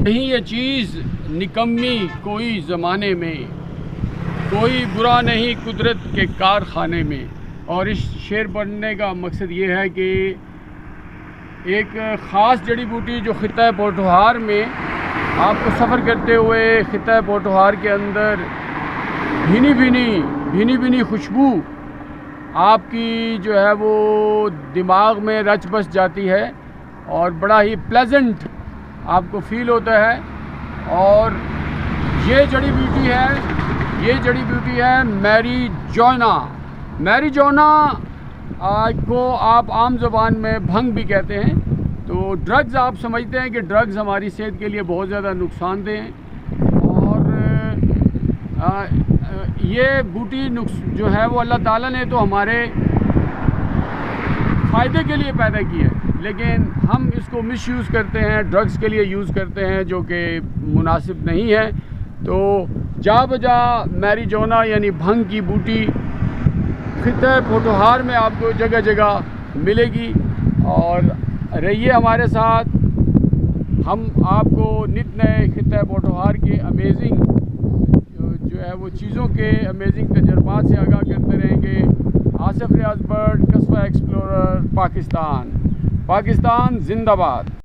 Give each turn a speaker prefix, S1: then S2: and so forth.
S1: नहीं ये चीज़ निकम्मी कोई ज़माने में, कोई बुरा नहीं कुदरत के कारखाने में। और इस शेर पढ़ने का मकसद ये है कि एक ख़ास जड़ी बूटी जो ख़िता पोठोहार में आपको सफ़र करते हुए ख़िता पोठोहार के अंदर भीनी भीनी खुशबू आपकी जो है वो दिमाग में रच बस जाती है और बड़ा ही प्लेजेंट आपको फील होता है। और ये जड़ी बूटी है मैरीजुआना। मैरीजुआना को आप आम ज़बान में भंग भी कहते हैं। तो ड्रग्स आप समझते हैं कि ड्रग्स हमारी सेहत के लिए बहुत ज़्यादा नुकसानदेह हैं। और ये बूटी जो है वो अल्लाह ताला ने तो हमारे फ़ायदे के लिए पैदा की है, लेकिन हम इसको मिसयूज़ करते हैं, ड्रग्स के लिए यूज़ करते हैं जो कि मुनासिब नहीं है। तो जा बजा मैरीजुआना यानी भंग की बूटी ख़िता पोठोहार में आपको जगह जगह मिलेगी। और रहिए हमारे साथ, हम आपको नित नए ख़िता पोठोहार के अमेजिंग जो है वो चीज़ों के अमेजिंग तजर्बात से आगाह करते रहेंगे। आसिफ रियाज बर्ड, कस्बा एक्सप्लोरर, पाकिस्तान जिंदाबाद।